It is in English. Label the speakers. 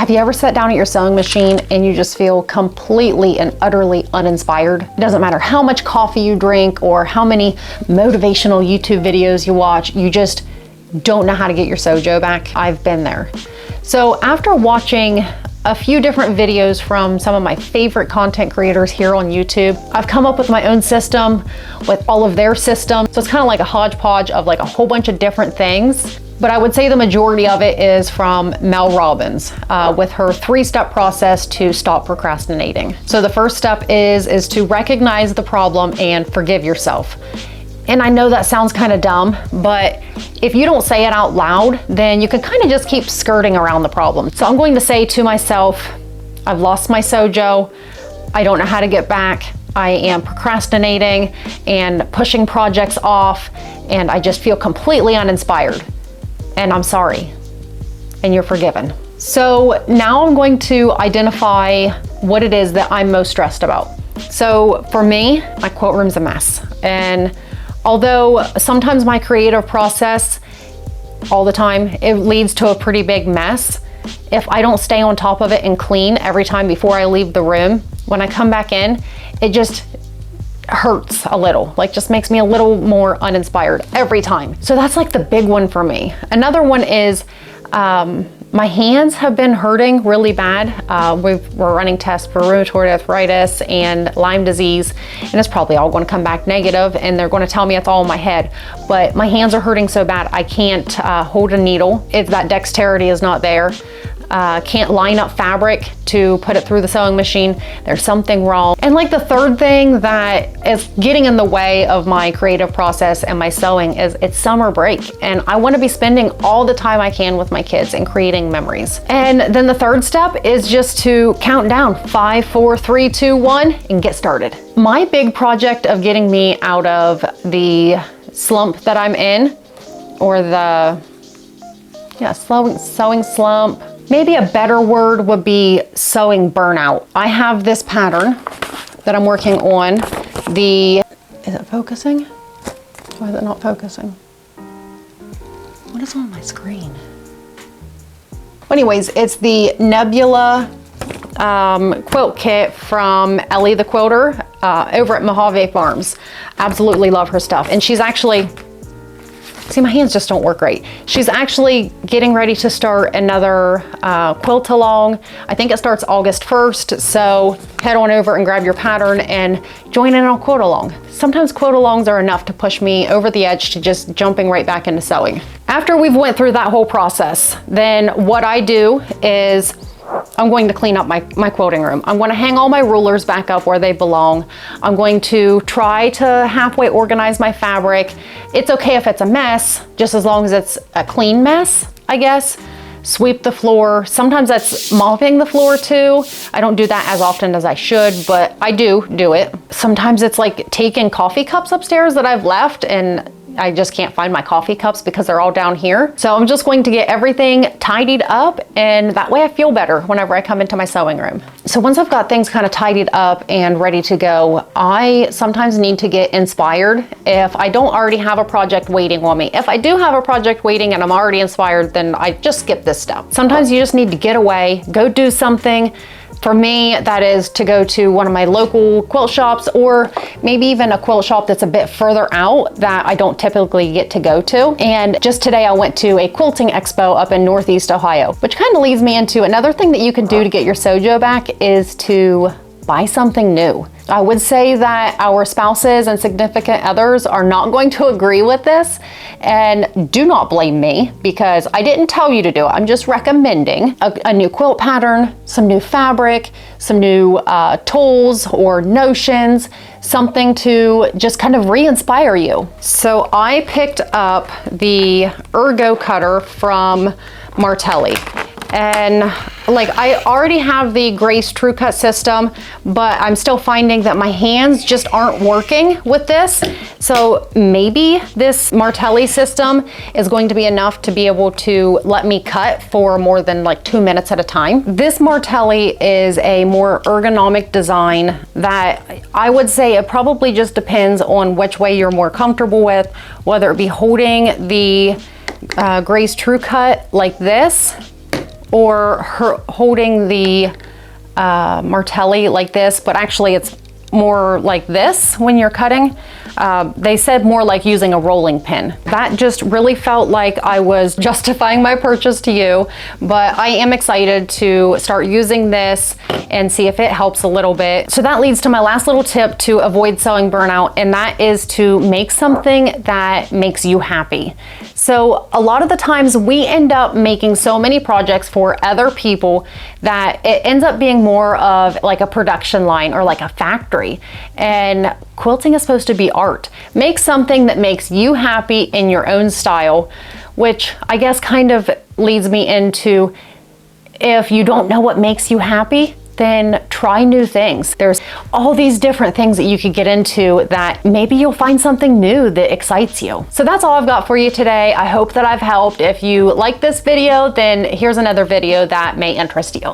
Speaker 1: Have you ever sat down at your sewing machine and you just feel completely and utterly uninspired? It doesn't matter how much coffee you drink or how many motivational YouTube videos you watch, you just don't know how to get your sojo back. I've been there. So after watching a few different videos from some of my favorite content creators here on YouTube, I've come up with my own system with all of their systems. So it's kind of like a hodgepodge of like a whole bunch of different things. But I would say the majority of it is from Mel Robbins with her 3-step process to stop procrastinating. So the first step is to recognize the problem and forgive yourself. And I know that sounds kind of dumb, but if you don't say it out loud, then you can kind of just keep skirting around the problem. So I'm going to say to myself, I've lost my sojo. I don't know how to get back. I am procrastinating and pushing projects off, and I just feel completely uninspired. And I'm sorry, and you're forgiven. So now I'm going to identify what it is that I'm most stressed about. So for me, my quilt room's a mess. And although sometimes my creative process, all the time, it leads to a pretty big mess, if I don't stay on top of it and clean every time before I leave the room, when I come back in, it just hurts a little, like just makes me a little more uninspired every time. So that's like the big one for me. Another one is my hands have been hurting really bad. We're running tests for rheumatoid arthritis and Lyme disease, and it's probably all going to come back negative, and they're going to tell me it's all in my head. But my hands are hurting so bad I can't hold a needle if that dexterity is not there. Can't line up fabric to put it through the sewing machine. There's something wrong. And like the third thing that is getting in the way of my creative process and my sewing is it's summer break, and I want to be spending all the time I can with my kids and creating memories. And then the third step is just to count down 5, 4, 3, 2, 1 and get started. My big project of getting me out of the slump that I'm in, or the sewing slump. Maybe a better word would be sewing burnout. I have this pattern that I'm working on. Is it focusing? Why is it not focusing? What is on my screen? Anyways, it's the Nebula quilt kit from Ellie the Quilter over at Mojave Farms. Absolutely love her stuff. And she's actually, see, my hands just don't work right. She's actually getting ready to start another quilt along. I think it starts August 1st. So head on over and grab your pattern and join in on quilt along. Sometimes quilt alongs are enough to push me over the edge to just jumping right back into sewing. After we've went through that whole process, then what I do is I'm going to clean up my quilting room. I'm going to hang all my rulers back up where they belong. I'm going to try to halfway organize my fabric. It's okay if it's a mess, just as long as it's a clean mess, I guess. Sweep the floor. Sometimes that's mopping the floor too. I don't do that as often as I should, but I do it. Sometimes it's like taking coffee cups upstairs that I've left, and I just can't find my coffee cups because they're all down here. So I'm just going to get everything tidied up, and that way I feel better whenever I come into my sewing room. So once I've got things kind of tidied up and ready to go, I sometimes need to get inspired if I don't already have a project waiting on me. If I do have a project waiting and I'm already inspired, then I just skip this step. Sometimes you just need to get away, go do something. For me, that is to go to one of my local quilt shops, or maybe even a quilt shop that's a bit further out that I don't typically get to go to. And just today I went to a quilting expo up in Northeast Ohio, which kind of leads me into another thing that you can do to get your sojo back is to buy something new. I would say that our spouses and significant others are not going to agree with this, and do not blame me because I didn't tell you to do it. I'm just recommending a new quilt pattern, some new fabric, some new tools or notions, something to just kind of re-inspire you. So I picked up the Ergo cutter from Martelli. And like, I already have the Grace True Cut system, but I'm still finding that my hands just aren't working with this. So maybe this Martelli system is going to be enough to be able to let me cut for more than like 2 minutes at a time. This Martelli is a more ergonomic design that I would say it probably just depends on which way you're more comfortable with, whether it be holding the Grace True Cut like this, or holding the martelli like this, but actually it's more like this when you're cutting. They said more like using a rolling pin. That just really felt like I was justifying my purchase to you, but I am excited to start using this and see if it helps a little bit. So that leads to my last little tip to avoid sewing burnout, and that is to make something that makes you happy. So a lot of the times we end up making so many projects for other people that it ends up being more of like a production line or like a factory. And quilting is supposed to be art. Make something that makes you happy in your own style, which I guess kind of leads me into, if you don't know what makes you happy, then try new things. There's all these different things that you could get into that maybe you'll find something new that excites you. So that's all I've got for you today. I hope that I've helped. If you like this video, then here's another video that may interest you.